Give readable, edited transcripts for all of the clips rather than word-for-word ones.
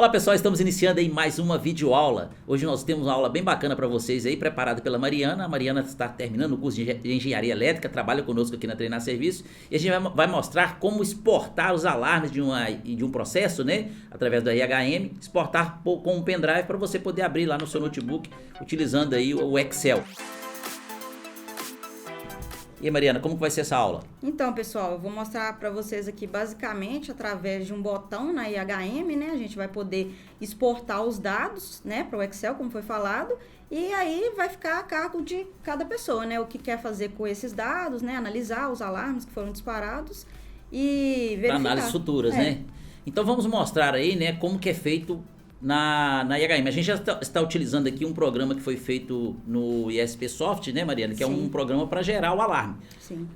Olá pessoal, estamos iniciando aí mais uma videoaula. Hoje nós temos uma aula bem bacana para vocês aí, preparada pela Mariana. A Mariana está terminando o curso de Engenharia Elétrica, trabalha conosco aqui na Treinar Serviço. E a gente vai mostrar como exportar os alarmes de um processo, né? Através do RHM, exportar com um pendrive para você poder abrir lá no seu notebook, utilizando aí o Excel. E aí, Mariana, como que vai ser essa aula? Então, pessoal, eu vou mostrar para vocês aqui basicamente através de um botão na IHM, né? A gente vai poder exportar os dados, né, para o Excel, como foi falado, e aí vai ficar a cargo de cada pessoa, né? O que quer fazer com esses dados, né? Analisar os alarmes que foram disparados e verificar. Para análises futuras, né? Então vamos mostrar aí, né, como que é feito na IHM. A gente já está utilizando aqui um programa que foi feito no ISP Soft, né, Mariana? Que é um programa para gerar o alarme. Sim.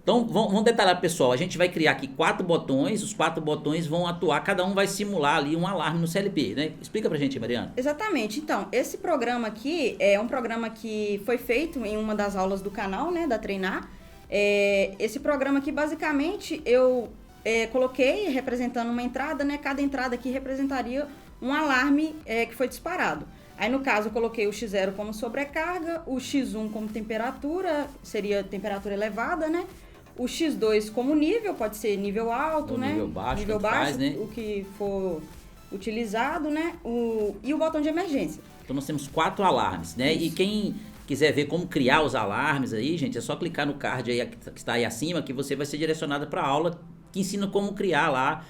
Então, vamos detalhar, pessoal. A gente vai criar aqui 4 botões, os 4 botões vão atuar, cada um vai simular ali um alarme no CLP, né? Explica pra gente, Mariana. Exatamente. Então, esse programa aqui é um programa que foi feito em uma das aulas do canal, né, da Treinar. Esse programa aqui, basicamente, eu coloquei representando uma entrada, né? Cada entrada aqui representaria um alarme que foi disparado. Aí, no caso, eu coloquei o X0 como sobrecarga, o X1 como temperatura, seria temperatura elevada, né? O X2 como nível, pode ser nível alto, né? Nível baixo, nível baixo, faz, né? O que for utilizado, né? E o botão de emergência. Então, nós temos 4 alarmes, né? Isso. E quem quiser ver como criar os alarmes aí, gente, é só clicar no card aí que está aí acima, que você vai ser direcionado para a aula que ensina como criar lá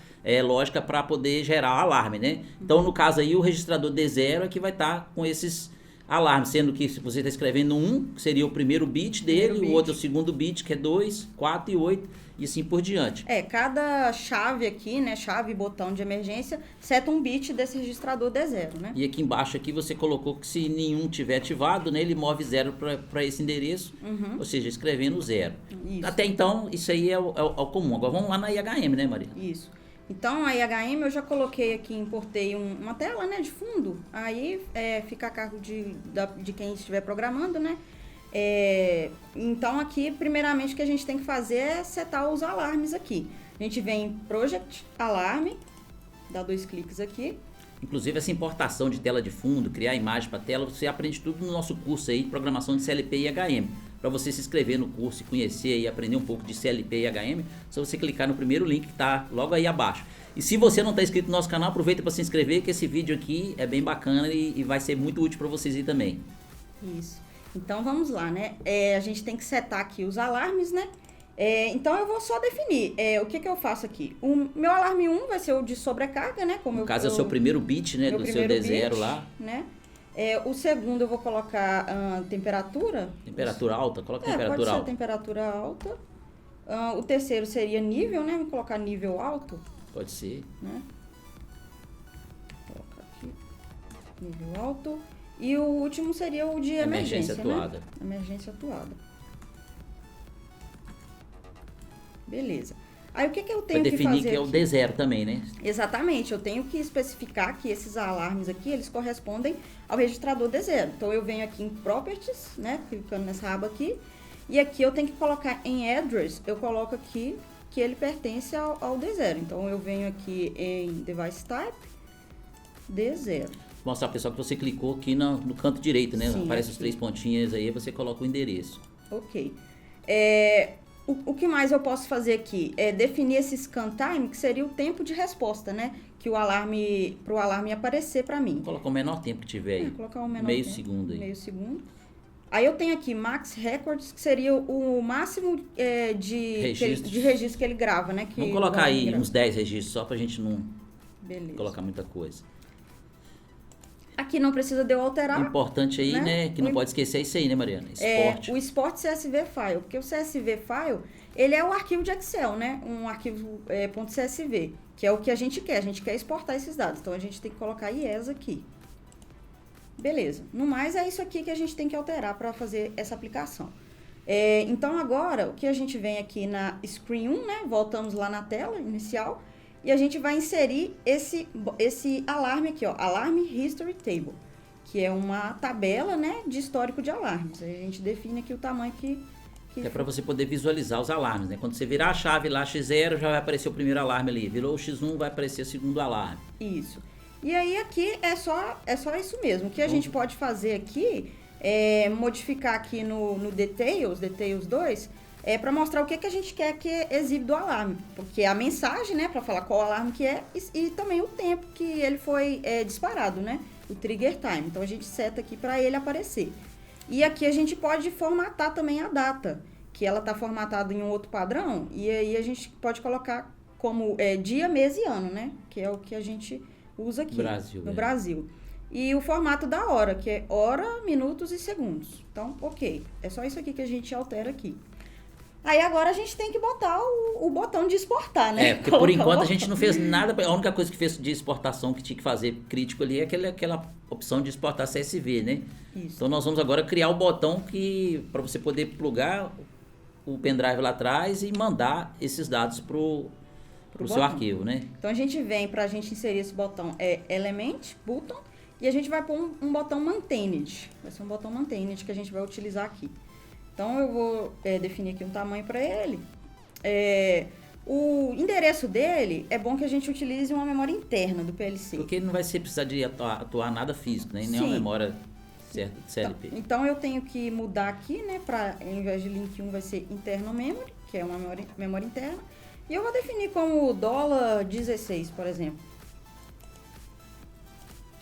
lógica para poder gerar o alarme, né? Então, no caso aí, o registrador D0 é que vai estar com esses alarmes, sendo que se você está escrevendo 1, que seria o primeiro bit dele, o outro é o segundo bit, que é 2, 4 e 8, e assim por diante. Cada chave aqui, né, chave e botão de emergência, seta um bit desse registrador D0, né? E aqui embaixo aqui você colocou que se nenhum tiver ativado, né, ele move 0 para esse endereço, ou seja, escrevendo 0. Até então, isso aí é o comum. Agora vamos lá na IHM, né, Maria? Isso. Então, a IHM eu já coloquei aqui, importei uma tela, né, de fundo, aí fica a cargo de quem estiver programando, né. Então, aqui, primeiramente, o que a gente tem que fazer é setar os alarmes aqui. A gente vem em Project Alarm, dá 2 cliques aqui. Inclusive, essa importação de tela de fundo, criar imagem para tela, você aprende tudo no nosso curso aí de programação de CLP e IHM. Para você se inscrever no curso e conhecer e aprender um pouco de CLP e IHM, é só você clicar no primeiro link que está logo aí abaixo. E se você não está inscrito no nosso canal, aproveita para se inscrever, que esse vídeo aqui é bem bacana e vai ser muito útil para vocês aí também. Isso. Então, vamos lá, né? A gente tem que setar aqui os alarmes, né? Então, eu vou só definir o que eu faço aqui. O meu alarme 1 vai ser o de sobrecarga, né? No caso, é o seu primeiro bit, né? Do seu D0 lá. Né? O segundo eu vou colocar temperatura. Temperatura alta? Coloca temperatura alta. Pode ser temperatura alta. O terceiro seria nível, né? Vou colocar nível alto. Pode ser. Né? Coloca aqui. Nível alto. E o último seria o de emergência atuada. Né? Emergência atuada. Beleza. Aí o que eu tenho que fazer? Para definir que é o D0 também, né? Exatamente, eu tenho que especificar que esses alarmes aqui, eles correspondem ao registrador D0. Então eu venho aqui em Properties, né, clicando nessa aba aqui, e aqui eu tenho que colocar em Address, eu coloco aqui que ele pertence ao D0. Então eu venho aqui em Device Type, D0. Vou mostrar, pessoal, que você clicou aqui no canto direito, né? Sim, aparece aqui. os 3 pontinhos aí, você coloca o endereço. Ok. O que mais eu posso fazer aqui é definir esse scan time, que seria o tempo de resposta, né? Que o alarme, para o alarme aparecer para mim. Vou colocar o menor tempo que tiver aí. Colocar o menor meio tempo, segundo aí. Meio segundo. Aí eu tenho aqui Max Records, que seria o máximo de registro que ele grava, né? Vamos colocar aí uns 10 registros, só pra gente não colocar muita coisa. Aqui não precisa de eu alterar. O importante aí, né, que não pode esquecer é isso aí, né, Mariana? Export. O Export CSV File, porque o CSV File, ele é o arquivo de Excel, né? Um arquivo .csv, que é o que a gente quer exportar esses dados. Então, a gente tem que colocar IES aqui. Beleza. No mais, é isso aqui que a gente tem que alterar para fazer essa aplicação. Então, agora, o que a gente vem aqui na Screen 1, né? Voltamos lá na tela inicial. E a gente vai inserir esse alarme aqui, ó, Alarm History Table, que é uma tabela, né, de histórico de alarmes. Aí a gente define aqui o tamanho que é para você poder visualizar os alarmes, né? Quando você virar a chave lá X0, já vai aparecer o primeiro alarme ali. Virou o X1, vai aparecer o segundo alarme. Isso. E aí aqui é só isso mesmo. O que a gente pode fazer aqui é modificar aqui no Details 2, para mostrar o que a gente quer que exibe do alarme. Porque a mensagem, né, para falar qual alarme que é e também o tempo que ele foi disparado, né? O trigger time. Então a gente seta aqui para ele aparecer. E aqui a gente pode formatar também a data, que ela está formatada em um outro padrão, e aí a gente pode colocar como dia, mês e ano, né? Que é o que a gente usa aqui no Brasil. E o formato da hora, que é hora, minutos e segundos. Então, ok. É só isso aqui que a gente altera aqui. Aí agora a gente tem que botar o botão de exportar, né? Porque por enquanto a gente não fez nada. A única coisa que fez de exportação que tinha que fazer crítico ali é aquela opção de exportar CSV, né? Isso. Então nós vamos agora criar o botão para você poder plugar o pendrive lá atrás e mandar esses dados pro seu arquivo, né? Então a gente vem, para a gente inserir esse botão, Element, Button, e a gente vai pôr um botão Maintained. Vai ser um botão Maintained que a gente vai utilizar aqui. Então eu vou definir aqui um tamanho para ele. O endereço dele é bom que a gente utilize uma memória interna do PLC. Porque ele não vai precisar de atuar nada físico, né? Nem uma memória certa de CLP. Então eu tenho que mudar aqui, né? Para ao invés de link 1 vai ser internal memory, que é uma memória interna. E eu vou definir como $16, por exemplo.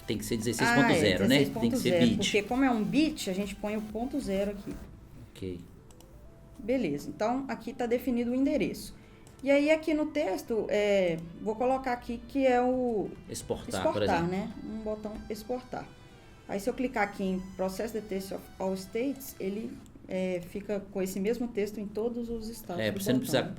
Tem que ser 16.0, né? Tem que ser bit. Porque como é um bit, a gente põe o ponto 0 aqui. Ok. Beleza, então aqui está definido o endereço. E aí aqui no texto, vou colocar aqui que é o exportar, por exemplo. Né? Um botão exportar. Aí se eu clicar aqui em Process the Test of All States, ele fica com esse mesmo texto em todos os estados do você não precisa,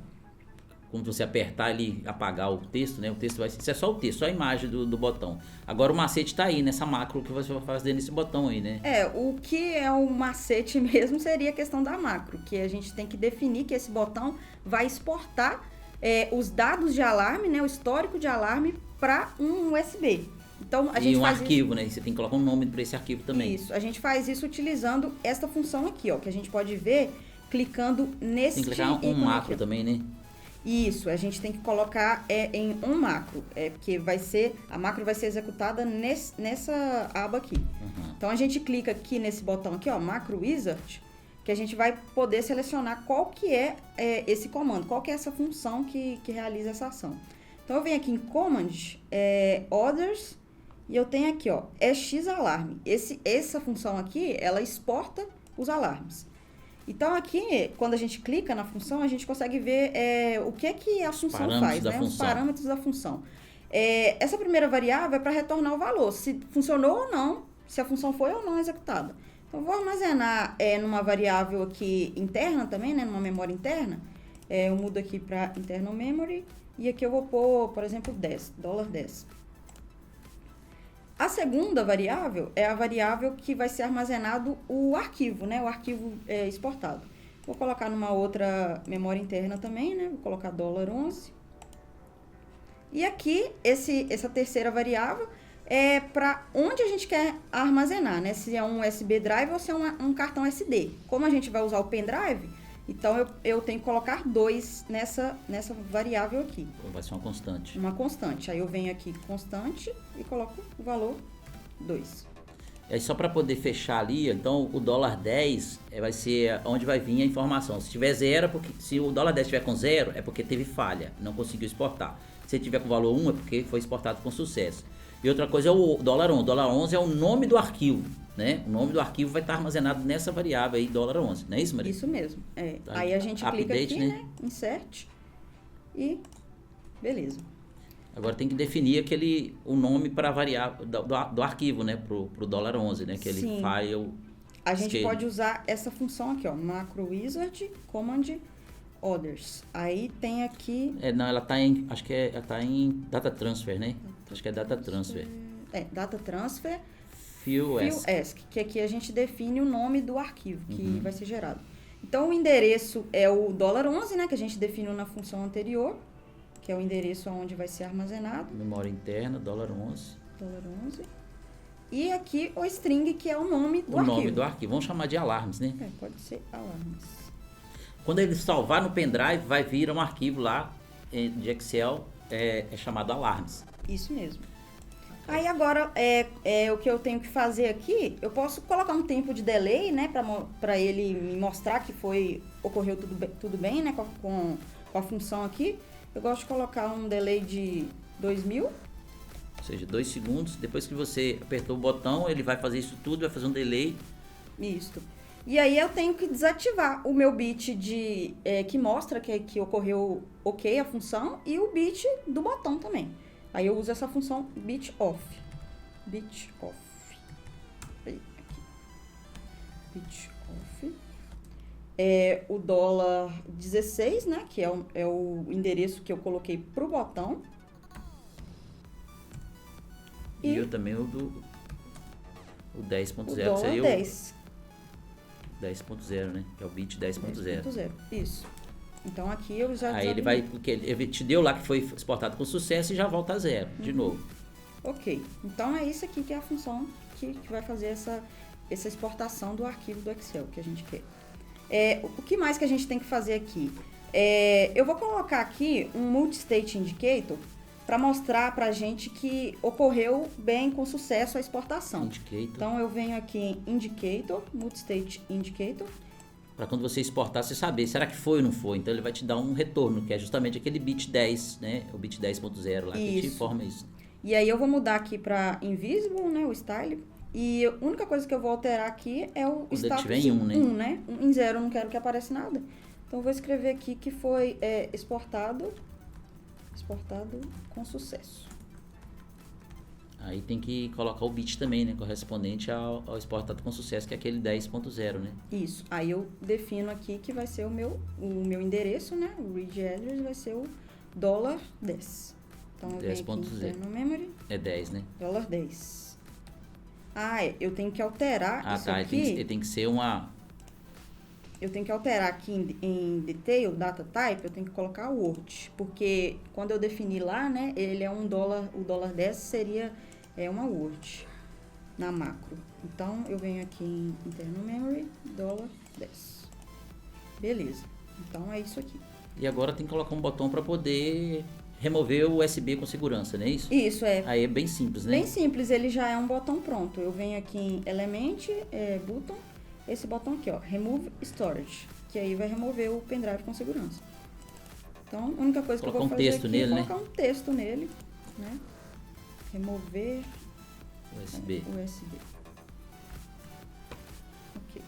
quando você apertar ali, apagar o texto, né? O texto vai ser, isso é só o texto, só a imagem do botão. Agora o macete está aí, nessa macro que você vai fazer nesse botão aí, né? O que é o macete mesmo seria a questão da macro, que a gente tem que definir que esse botão vai exportar os dados de alarme, né? O histórico de alarme para um USB. Então, a gente faz arquivo, né? Você tem que colocar um nome para esse arquivo também. Isso, a gente faz isso utilizando esta função aqui, ó, que a gente pode ver clicando nesse. Tem que clicar um macro aqui também, né? Isso, a gente tem que colocar em um macro, porque a macro vai ser executada nessa aba aqui. Uhum. Então a gente clica aqui nesse botão aqui, ó, Macro Wizard, que a gente vai poder selecionar qual que é esse comando, qual que é essa função que realiza essa ação. Então eu venho aqui em Command, Others, e eu tenho aqui, ó, xalarme. Essa função aqui, ela exporta os alarmes. Então aqui, quando a gente clica na função, a gente consegue ver o que a função faz, né? Os parâmetros da função. Essa primeira variável é para retornar o valor, se funcionou ou não, se a função foi ou não executada. Então, eu vou armazenar numa variável aqui interna também, né? Numa memória interna. Eu mudo aqui para internal memory e aqui eu vou pôr, por exemplo, $10. A segunda variável é a variável que vai ser armazenado o arquivo, né? O arquivo exportado. Vou colocar numa outra memória interna também, né? Vou colocar $11. E aqui, essa terceira variável é para onde a gente quer armazenar, né? Se é um USB drive ou se é um cartão SD. Como a gente vai usar o pendrive, então eu tenho que colocar 2 nessa variável aqui. Vai ser uma constante. Uma constante. Aí eu venho aqui constante e coloco o valor 2. Aí só para poder fechar ali, então o $10 vai ser onde vai vir a informação. Se tiver 0, se o $10 estiver com 0, é porque teve falha, não conseguiu exportar. Se tiver com valor 1, é porque foi exportado com sucesso. E outra coisa é o $11. O $11 é o nome do arquivo, né? O nome do arquivo vai estar armazenado nessa variável aí, $11, não é isso, Maria? Isso mesmo. Tá. Aí a gente clica Update, aqui, né? Insert e beleza. Agora tem que definir o nome para a variável do arquivo, né? Pro $11, né? Que ele file. A gente pode usar essa função aqui, ó, Macro Wizard, Command Others. Aí tem aqui. Não, ela tá em. Acho que ela tá em Data Transfer, né? Acho que é Data Transfer. Data Transfer. Fill-ask. Que aqui a gente define o nome do arquivo que vai ser gerado. Então o endereço é o $11, né? Que a gente definiu na função anterior, que é o endereço onde vai ser armazenado. Memória interna, $11. $11. E aqui o string, que é o nome do arquivo. O nome do arquivo. Vamos chamar de alarmes, né? Pode ser alarmes. Quando ele salvar no pendrive, vai vir um arquivo lá de Excel chamado alarmes. Isso mesmo. Aí agora, o que eu tenho que fazer aqui, eu posso colocar um tempo de delay, né, para ele me mostrar que ocorreu tudo bem, né, com a função aqui. Eu gosto de colocar um delay de 2000. Ou seja, 2 segundos. Depois que você apertou o botão, ele vai fazer isso tudo, vai fazer um delay. Isso. E aí eu tenho que desativar o meu bit que mostra que ocorreu ok a função e o bit do botão também. Aí eu uso essa função bit off. Bit off. Aqui. Bit off. O $16, né? Que é o endereço que eu coloquei pro botão. E eu também o 10.0. O dólar 10. 10.0, né? Que é o bit 10.0. 10.0, isso. Então aqui eu já... Aí ele vai, porque ele te deu lá que foi exportado com sucesso e já volta a 0, de novo. Ok. Então é isso aqui que é a função que vai fazer essa exportação do arquivo do Excel que a gente quer. O que mais que a gente tem que fazer aqui? Eu vou colocar aqui um Multi-State Indicator para mostrar para a gente que ocorreu bem com sucesso a exportação. Indicator. Então eu venho aqui em Indicator, Multi-State Indicator. Para quando você exportar, você saber, será que foi ou não foi? Então ele vai te dar um retorno, que é justamente aquele bit 10, né? O bit 10.0 lá, que te informa isso. E aí eu vou mudar aqui para Invisible, né? O Style. E a única coisa que eu vou alterar aqui é o status em 1, né? 1, né? Em 0 eu não quero que apareça nada. Então eu vou escrever aqui que foi exportado com sucesso. Aí tem que colocar o bit também, né? Correspondente ao exportado com sucesso, que é aquele 10.0, né? Isso. Aí eu defino aqui que vai ser o meu endereço, né? O read address vai ser o $10. Então eu venho aqui no memory. É 10, né? $10. Eu tenho que alterar isso aqui. Tem que ser uma... Eu tenho que alterar aqui em detail, data type, eu tenho que colocar Word. Porque quando eu definir lá, né? Ele é $1, o $10 seria uma Word na macro. Então, eu venho aqui em internal memory, $10. Beleza. Então, é isso aqui. E agora tem que colocar um botão para poder remover o USB com segurança, não é isso? Isso, Aí é bem simples, né? Bem simples, ele já é um botão pronto. Eu venho aqui em Element, Button, esse botão aqui, ó, Remove Storage, que aí vai remover o pendrive com segurança. Então, a única coisa que eu vou fazer aqui é colocar um texto nele, né? Remover USB. Ok.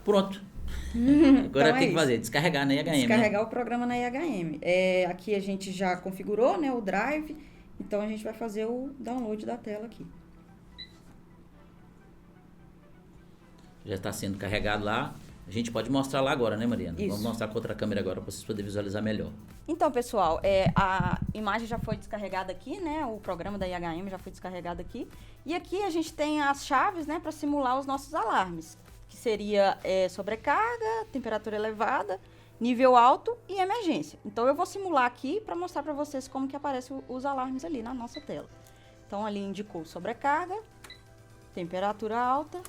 Pronto. Agora Então tem que fazer, descarregar na IHM, Descarregar o programa na IHM. Aqui a gente já configurou, né, o drive, então a gente vai fazer o download da tela aqui. Já está sendo carregado lá. A gente pode mostrar lá agora, né, Mariana? Isso. Vamos mostrar com outra câmera agora para vocês poderem visualizar melhor. Então, pessoal, a imagem já foi descarregada aqui, né? O programa da IHM já foi descarregado aqui. E aqui a gente tem as chaves, né, para simular os nossos alarmes, que seria sobrecarga, temperatura elevada, nível alto e emergência. Então, eu vou simular aqui para mostrar para vocês como que aparecem os alarmes ali na nossa tela. Então, ali indicou sobrecarga, temperatura alta,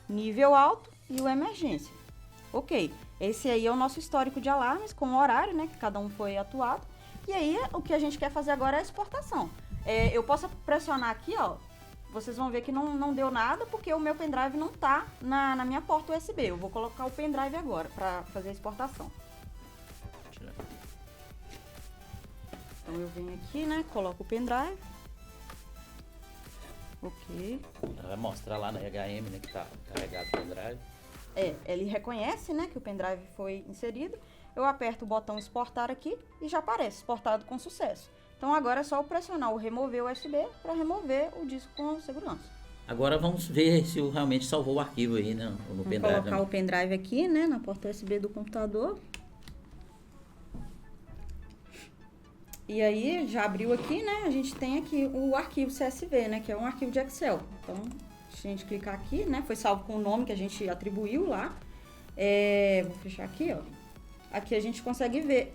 nível alto e o emergência. Ok, esse aí é o nosso histórico de alarmes com o horário, né, que cada um foi atuado. E aí, o que a gente quer fazer agora é a exportação. Eu posso pressionar aqui, ó, vocês vão ver que não deu nada, porque o meu pendrive não tá na minha porta USB. Eu vou colocar o pendrive agora para fazer a exportação. Então, eu venho aqui, né, coloco o pendrive. Ok. Ela vai mostrar lá na IHM, né, que tá carregado o pendrive. Ele reconhece, né, que o pendrive foi inserido. Eu aperto o botão exportar aqui e já aparece, exportado com sucesso. Então agora é só eu pressionar o remover USB para remover o disco com segurança. Agora vamos ver se realmente salvou o arquivo aí, né, no pendrive. Vou colocar o pendrive aqui, né, na porta USB do computador. E aí, já abriu aqui, né? A gente tem aqui o arquivo CSV, né? Que é um arquivo de Excel. Então, se a gente clicar aqui, né? Foi salvo com o nome que a gente atribuiu lá. Vou fechar aqui, ó. Aqui a gente consegue ver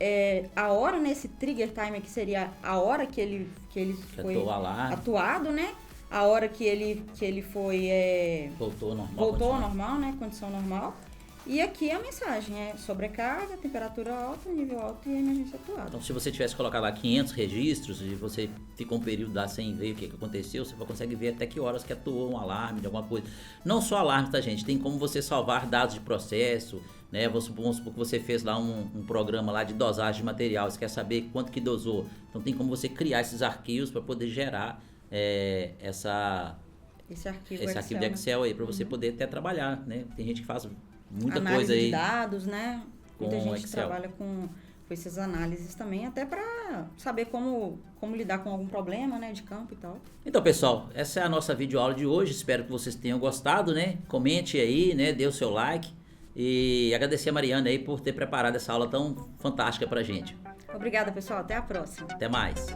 a hora nesse trigger time aqui seria a hora que ele foi atuado, né? A hora que ele foi... Voltou ao normal. Voltou ao normal, né? Condição normal. E aqui a mensagem é sobrecarga, temperatura alta, nível alto e emergência atuada. Então, se você tivesse colocado lá 500 registros e você ficou um período lá sem ver o que aconteceu, você consegue ver até que horas que atuou um alarme de alguma coisa. Não só alarme, tá, gente? Tem como você salvar dados de processo, né? Vamos supor que você fez lá um programa lá de dosagem de material, você quer saber quanto que dosou. Então, tem como você criar esses arquivos para poder gerar esse arquivo de Excel aí, para você poder até trabalhar, né? Tem gente que faz muita análise coisa aí de dados, né? Muita gente Excel. trabalha com essas análises também, até para saber como lidar com algum problema, né, de campo e tal. Então, pessoal, essa é a nossa videoaula de hoje. Espero que vocês tenham gostado, né? Comente aí, né? Dê o seu like. E agradecer a Mariana aí por ter preparado essa aula tão fantástica pra gente. Obrigada, pessoal. Até a próxima. Até mais.